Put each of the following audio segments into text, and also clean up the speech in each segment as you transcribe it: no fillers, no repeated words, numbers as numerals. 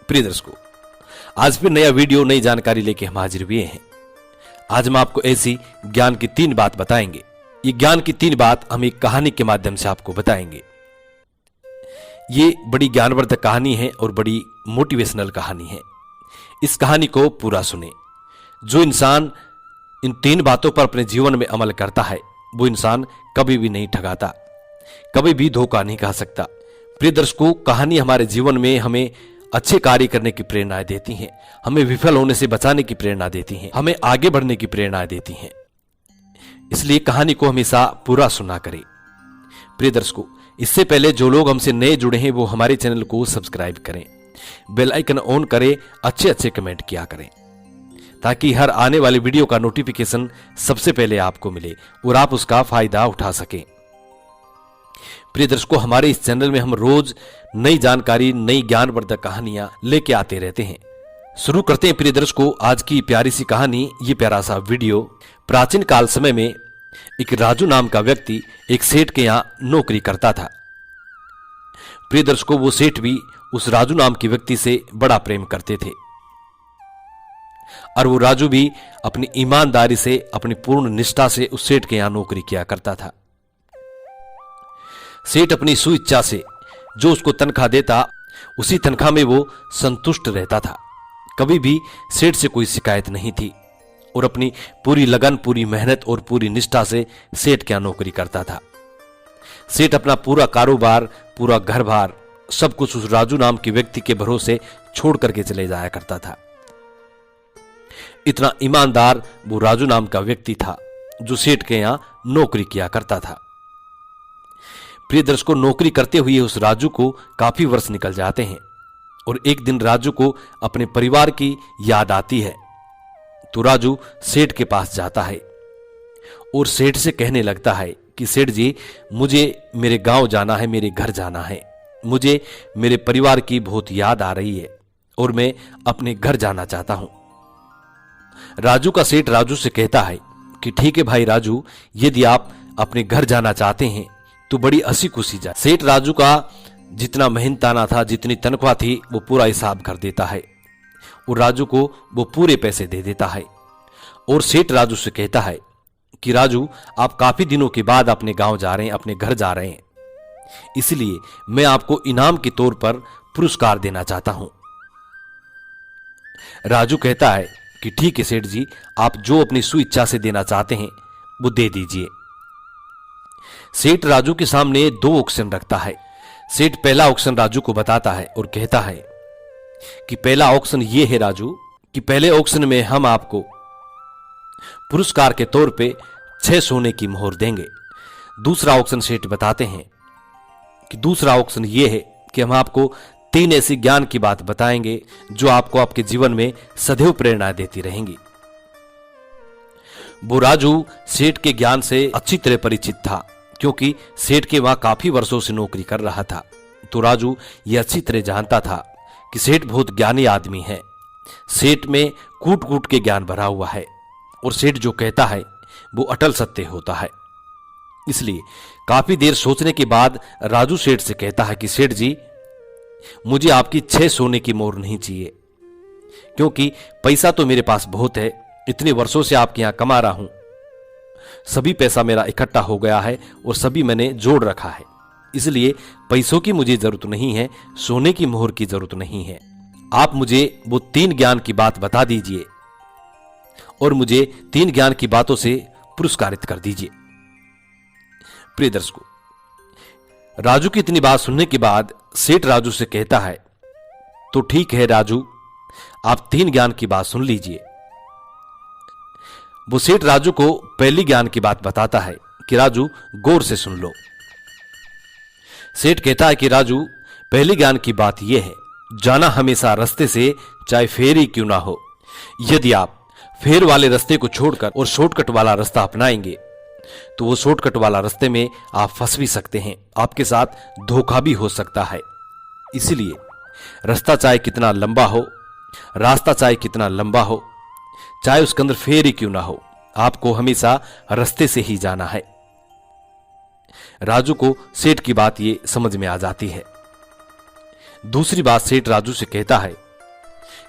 प्रिय दर्शकों, आज फिर नया वीडियो नई जानकारी लेके हम हाजिर हुए हैं। आज हम आपको ऐसी ज्ञान की 3 बात बताएंगे। ये ज्ञान की 3 बात हम एक कहानी के माध्यम से आपको बताएंगे। ये बड़ी ज्ञानवर्धक कहानी है और बड़ी मोटिवेशनल कहानी है। इस कहानी को पूरा सुने। जो इंसान इन 3 बातों पर अपने जीवन में अमल करता है वो इंसान कभी भी नहीं ठगाता, कभी भी धोखा नहीं खा सकता। प्रिय दर्शकों, कहानी हमारे जीवन में हमें अच्छे कार्य करने की प्रेरणा देती हैं, हमें विफल होने से बचाने की प्रेरणा देती हैं, हमें आगे बढ़ने की प्रेरणा देती हैं। इसलिए कहानी को हमेशा पूरा सुना करें। प्रिय दर्शकों, इससे पहले जो लोग हमसे नए जुड़े हैं वो हमारे चैनल को सब्सक्राइब करें, बेल आइकन ऑन करें, अच्छे कमेंट किया करें ताकि हर आने वाली वीडियो का नोटिफिकेशन सबसे पहले आपको मिले और आप उसका फायदा उठा सकें। प्रिय दर्शकों, हमारे इस चैनल में हम रोज नई जानकारी, नई ज्ञानवर्धक कहानियां लेके आते रहते हैं। शुरू करते हैं प्रिय दर्शकों आज की प्यारी सी कहानी, ये प्यारा सा वीडियो। प्राचीन काल समय में एक राजू नाम का व्यक्ति एक सेठ के यहां नौकरी करता था। प्रिय दर्शकों, वो सेठ भी उस राजू नाम के व्यक्ति से बड़ा प्रेम करते थे और वो राजू भी अपनी ईमानदारी से, अपनी पूर्ण निष्ठा से उस सेठ के यहां नौकरी किया करता था। सेठ अपनी सुइच्छा से जो उसको तनख्वाह देता उसी तनख्वाह में वो संतुष्ट रहता था। कभी भी सेठ से कोई शिकायत नहीं थी और अपनी पूरी लगन, पूरी मेहनत और पूरी निष्ठा से सेठ के यहां नौकरी करता था। सेठ अपना पूरा कारोबार, पूरा घर बार, सब कुछ उस राजू नाम के व्यक्ति के भरोसे छोड़ करके चले जाया करता था। इतना ईमानदार वो राजू नाम का व्यक्ति था जो सेठ के यहां नौकरी किया करता था। प्रिय दर्शकों, नौकरी करते हुए उस राजू को काफी वर्ष निकल जाते हैं और एक दिन राजू को अपने परिवार की याद आती है। तो राजू सेठ के पास जाता है और सेठ से कहने लगता है कि सेठ जी, मुझे मेरे गांव जाना है, मेरे घर जाना है, मुझे मेरे परिवार की बहुत याद आ रही है और मैं अपने घर जाना चाहता हूं। राजू का सेठ राजू से कहता है कि ठीक है भाई राजू, यदि आप अपने घर जाना चाहते हैं तो बड़ी हंसी खुशी जा। सेठ राजू का जितना मेहनताना था, जितनी तनख्वाह थी, वो पूरा हिसाब कर देता है और राजू को वो पूरे पैसे दे देता है और सेठ राजू से कहता है कि राजू, आप काफी दिनों के बाद अपने गांव जा रहे हैं, अपने घर जा रहे हैं, इसलिए मैं आपको इनाम के तौर पर पुरस्कार देना चाहता हूं। राजू कहता है कि ठीक है सेठ जी, आप जो अपनी सुइच्छा से देना चाहते हैं वो दे दीजिए। सेठ राजू के सामने 2 ऑप्शन रखता है। सेठ पहला ऑप्शन राजू को बताता है और कहता है कि पहला ऑप्शन ये है राजू कि पहले ऑप्शन में हम आपको पुरस्कार के तौर पे 6 सोने की मोहर देंगे। दूसरा ऑप्शन सेठ बताते हैं कि दूसरा ऑप्शन ये है कि हम आपको 3 ऐसी ज्ञान की बात बताएंगे जो आपको आपके जीवन में सदैव प्रेरणा देती रहेंगी। वो राजू सेठ के ज्ञान से अच्छी तरह परिचित था क्योंकि सेठ के वहां काफी वर्षों से नौकरी कर रहा था। तो राजू यह अच्छी तरह जानता था कि सेठ बहुत ज्ञानी आदमी है, सेठ में कूट कूट के ज्ञान भरा हुआ है और सेठ जो कहता है वो अटल सत्य होता है। इसलिए काफी देर सोचने के बाद राजू सेठ से कहता है कि सेठ जी, मुझे आपकी 6 सोने की मोहर नहीं चाहिए क्योंकि पैसा तो मेरे पास बहुत है, इतने वर्षों से आपके यहां कमा रहा हूं, सभी पैसा मेरा इकट्ठा हो गया है और सभी मैंने जोड़ रखा है, इसलिए पैसों की मुझे जरूरत नहीं है, सोने की मोहर की जरूरत नहीं है। आप मुझे वो 3 ज्ञान की बात बता दीजिए और मुझे 3 ज्ञान की बातों से पुरस्कारित कर दीजिए। प्रिय दर्शकों, राजू की इतनी बात सुनने के बाद सेठ राजू से कहता है तो ठीक है राजू, आप 3 ज्ञान की बात सुन लीजिए। वो सेठ राजू को पहली ज्ञान की बात बताता है कि राजू गौर से सुन लो। सेठ कहता है कि राजू, पहली ज्ञान की बात यह है, जाना हमेशा रास्ते से, चाहे फेर ही क्यों ना हो। यदि आप फेर वाले रास्ते को छोड़कर और शॉर्टकट वाला रास्ता अपनाएंगे तो वो शॉर्टकट वाला रास्ते में आप फंस भी सकते हैं, आपके साथ धोखा भी हो सकता है। इसलिए रास्ता चाहे कितना लंबा हो, रास्ता चाहे कितना लंबा हो, चाहे उसके अंदर फेर ही क्यों ना हो, आपको हमेशा रास्ते से ही जाना है। राजू को सेठ की बात ये समझ में आ जाती है। दूसरी बात सेठ राजू से कहता है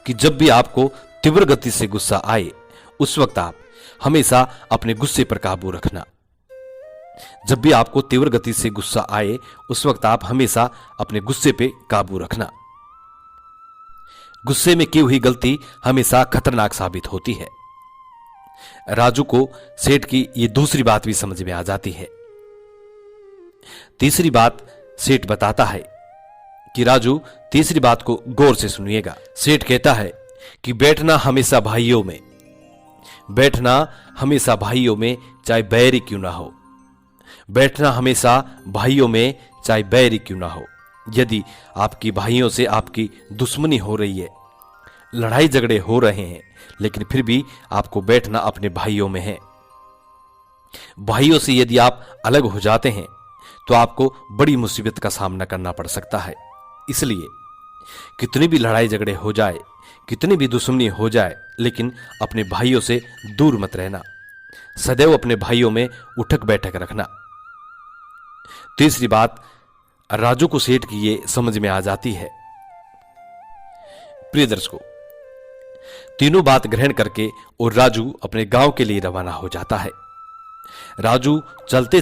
कि जब भी आपको तीव्र गति से गुस्सा आए उस वक्त आप हमेशा अपने गुस्से पर काबू रखना। जब भी आपको तीव्र गति से गुस्सा आए उस वक्त आप हमेशा अपने गुस्से पे काबू रखना। गुस्से में की हुई गलती हमेशा खतरनाक साबित होती है। राजू को सेठ की ये दूसरी बात भी समझ में आ जाती है। तीसरी बात सेठ बताता है कि राजू तीसरी बात को गौर से सुनिएगा। सेठ कहता है कि बैठना हमेशा भाइयों में, बैठना हमेशा भाइयों में चाहे बैरी क्यों ना हो, बैठना हमेशा भाइयों में चाहे बैरी क्यों ना हो। यदि आपकी भाइयों से आपकी दुश्मनी हो रही है, लड़ाई झगड़े हो रहे हैं, लेकिन फिर भी आपको बैठना अपने भाइयों में है। भाइयों से यदि आप अलग हो जाते हैं तो आपको बड़ी मुसीबत का सामना करना पड़ सकता है। इसलिए कितनी भी लड़ाई झगड़े हो जाए, कितनी भी दुश्मनी हो जाए, लेकिन अपने भाइयों से दूर मत रहना। सदैव अपने भाइयों में उठक बैठक रखना। तीसरी बात राजू को सेठ की ये समझ में आ जाती है। प्रिय दर्शकों, तीनों बात ग्रहण करके और राजू अपने गांव के लिए रवाना हो जाता है। राजू चलते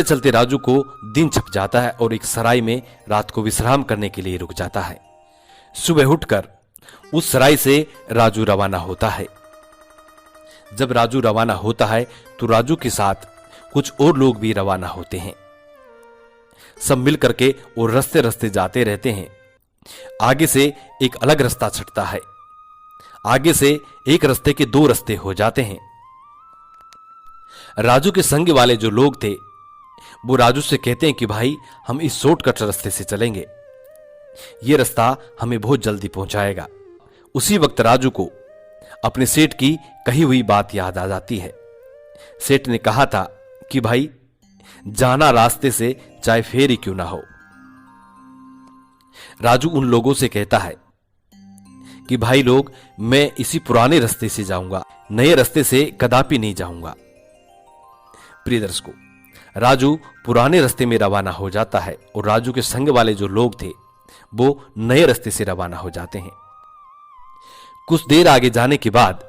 चलते राजू को दिन छप जाता है और एक सराय में रात को विश्राम करने के लिए रुक जाता है। सुबह उठकर उस सराय से राजू रवाना होता है। जब राजू रवाना होता है तो राजू के साथ कुछ और लोग भी रवाना होते हैं। सब मिल करके और रास्ते रास्ते जाते रहते हैं। आगे से एक अलग रास्ता छटता है, आगे से एक रास्ते के दो रास्ते हो जाते हैं। राजू के संग वाले जो लोग थे वो राजू से कहते हैं कि भाई हम इस शॉर्टकट रास्ते से चलेंगे, ये रास्ता हमें बहुत जल्दी पहुंचाएगा। उसी वक्त राजू को अपने सेठ की कही हुई बात याद आ जाती है। सेठ ने कहा था कि भाई जाना रास्ते से चाहे फेरी क्यों ना हो। राजू उन लोगों से कहता है कि भाई लोग, मैं इसी पुराने रास्ते से जाऊंगा, नए रास्ते से कदापि नहीं जाऊंगा। प्रिय दर्शकों, राजू पुराने रास्ते में रवाना हो जाता है और राजू के संग वाले जो लोग थे वो नए रास्ते से रवाना हो जाते हैं। कुछ देर आगे जाने के बाद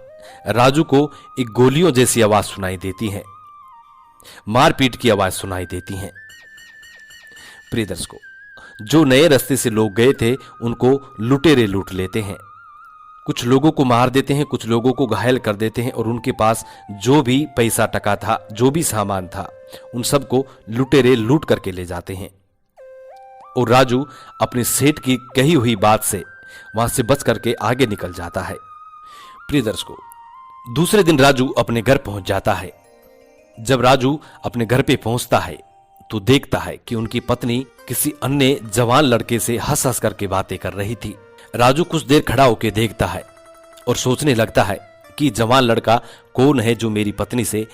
राजू को एक गोलियों जैसी आवाज सुनाई देती है, मारपीट की आवाज सुनाई देती है। प्रिय दर्शकों, जो नए रास्ते से लोग गए थे उनको लुटेरे लूट लेते हैं। कुछ लोगों को मार देते हैं, कुछ लोगों को घायल कर देते हैं और उनके पास जो भी पैसा टका था, जो भी सामान था, उन सबको लुटेरे लूट करके ले जाते हैं। और राजू अपने सेठ की कही हुई बात से वहां से बच करके आगे निकल जाता है। प्रिय दर्शकों, दूसरे दिन राजू अपने घर पहुंच जाता है। जब राजू अपने घर पे पहुंचता है तो देखता है कि उनकी पत्नी किसी अन्य जवान लड़के से हंस हंस करके बातें कर रही थी। राजू कुछ देर खड़ा होकर देखता है और सोचने लगता है कि जवान लड़का कौन है जो मेरी पत्नी से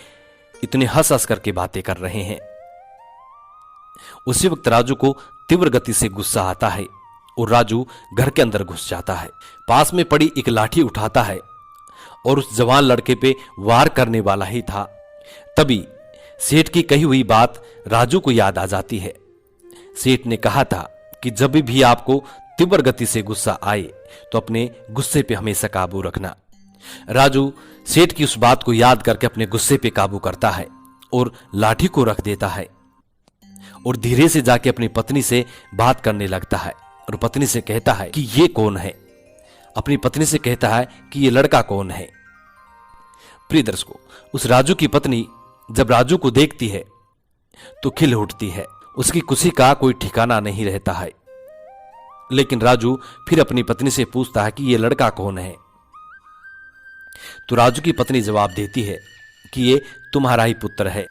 इतने हंस हंस करके बातें कर रहे हैं। उसी वक्त राजू को तीव्र गति से गुस्सा आता है और राजू घर के अंदर घुस जाता है। पास में पड़ी एक लाठी उठाता है और उस जवान लड़के पे वार करने वाला ही था। तभी सेठ की कही हुई बात राजू को याद आ जाती है। सेठ ने कहा था कि जब भी आपको तीव्र गति से गुस्सा आए तो अपने गुस्से पे हमेशा काबू रखना। राजू सेठ की उस बात को याद करके अपने गुस्से पे काबू करता है और लाठी को रख देता है और धीरे से जाके अपनी पत्नी से बात करने लगता है और पत्नी से कहता है कि ये कौन है। अपनी पत्नी से कहता है कि ये लड़का कौन है। प्रिय दर्शकों, उस राजू की पत्नी जब राजू को देखती है तो खिल उठती है। उसकी खुशी का कोई ठिकाना नहीं रहता है। लेकिन राजू फिर अपनी पत्नी से पूछता है कि ये लड़का कौन है। तो राजू की पत्नी जवाब देती है कि ये तुम्हारा ही पुत्र है।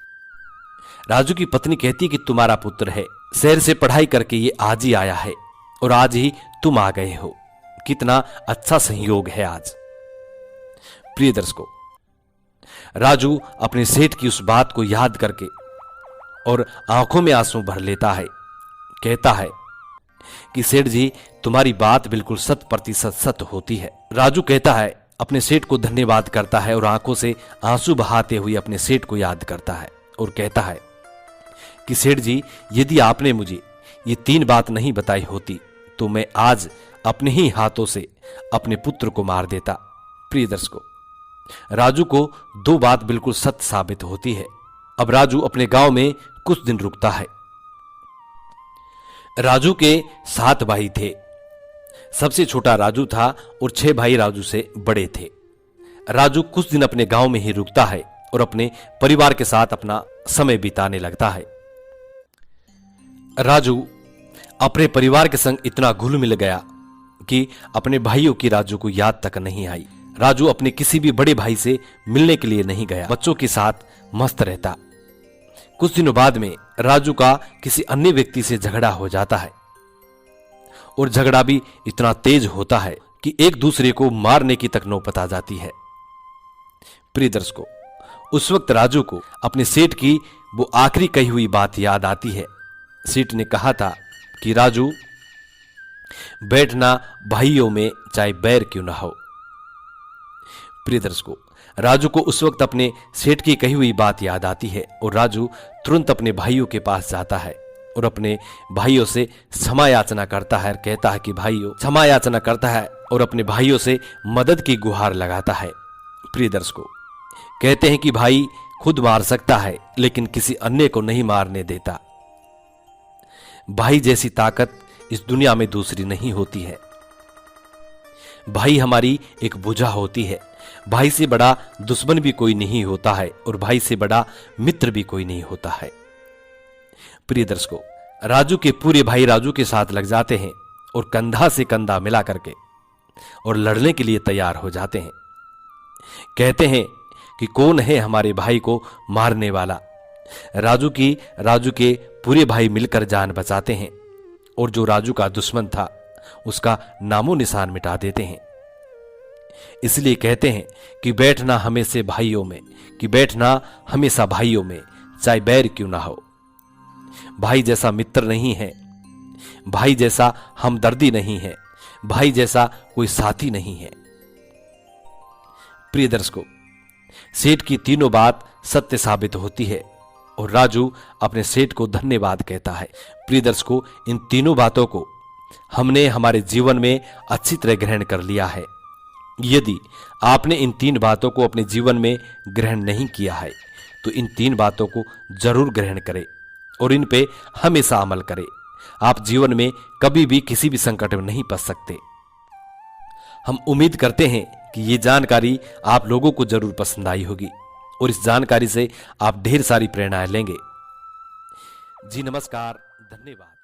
राजू की पत्नी कहती है कि तुम्हारा पुत्र है, शहर से पढ़ाई करके ये आज ही आया है और आज ही तुम आ गए हो। कितना अच्छा संयोग है आज। प्रिय दर्शकों, राजू अपने सेठ की उस बात को याद करके और आंखों में आंसू भर लेता है। कहता है कि सेठ जी, तुम्हारी बात बिल्कुल 100% सत्य होती है। राजू कहता है, अपने सेठ को धन्यवाद करता है और आंखों से आंसू बहाते हुए अपने सेठ को याद करता है और कहता है कि सेठ जी, यदि आपने मुझे ये 3 बात नहीं बताई होती तो मैं आज अपने ही हाथों से अपने पुत्र को मार देता। प्रिय दर्शकों, राजू को दो बात बिल्कुल सत्य साबित होती है। अब राजू अपने गांव में कुछ दिन रुकता है। राजू के 7 भाई थे। सबसे छोटा राजू था और 6 भाई राजू से बड़े थे। राजू कुछ दिन अपने गांव में ही रुकता है और अपने परिवार के साथ अपना समय बिताने लगता है। राजू अपने परिवार के संग इतना घुल मिल गया कि अपने भाइयों की राजू को याद तक नहीं आई। राजू अपने किसी भी बड़े भाई से मिलने के लिए नहीं गया, बच्चों के साथ मस्त रहता। कुछ दिनों बाद में राजू का किसी अन्य व्यक्ति से झगड़ा हो जाता है और झगड़ा भी इतना तेज होता है कि एक दूसरे को मारने की तक नौबत आ जाती है। प्रिय दर्शकों, उस वक्त राजू को अपने सेठ की वो आखिरी कही हुई बात याद आती है। सेठ ने कहा था कि राजू, बैठना भाइयों में चाहे बैर क्यों ना हो। प्रिय दर्शकों, राजू को उस वक्त अपने सेठ की कही हुई बात याद आती है और राजू तुरंत अपने भाइयों के पास जाता है और अपने भाइयों से क्षमा याचना करता है। कहता है कि भाइयों, क्षमा याचना करता है और अपने भाइयों से मदद की गुहार लगाता है। प्रिय दर्शकों, कहते हैं कि भाई खुद मार सकता है लेकिन किसी अन्य को नहीं मारने देता। भाई जैसी ताकत इस दुनिया में दूसरी नहीं होती है। भाई हमारी एक भुजा होती है। भाई से बड़ा दुश्मन भी कोई नहीं होता है और भाई से बड़ा मित्र भी कोई नहीं होता है। प्रिय दर्शकों, राजू के पूरे भाई राजू के साथ लग जाते हैं और कंधा से कंधा मिला करके और लड़ने के लिए तैयार हो जाते हैं। कहते हैं कि कौन है हमारे भाई को मारने वाला। राजू के पूरे भाई मिलकर जान बचाते हैं और जो राजू का दुश्मन था उसका नामो निशान मिटा देते हैं। इसलिए कहते हैं कि बैठना हमेशा भाइयों में चाहे बैर क्यों ना हो। भाई जैसा मित्र नहीं है, भाई जैसा हमदर्दी नहीं है, भाई जैसा कोई साथी नहीं है। प्रिय दर्शकों, सेठ की तीनों बात सत्य साबित होती है और राजू अपने सेठ को धन्यवाद कहता है। प्रिय दर्शकों, इन तीनों बातों को हमने हमारे जीवन में अच्छी तरह ग्रहण कर लिया है। यदि आपने इन 3 बातों को अपने जीवन में ग्रहण नहीं किया है तो इन 3 बातों को जरूर ग्रहण करें और इन पे हमेशा अमल करें। आप जीवन में कभी भी किसी भी संकट में नहीं फंस सकते। हम उम्मीद करते हैं कि ये जानकारी आप लोगों को जरूर पसंद आई होगी और इस जानकारी से आप ढेर सारी प्रेरणाएं लेंगे। जी नमस्कार, धन्यवाद।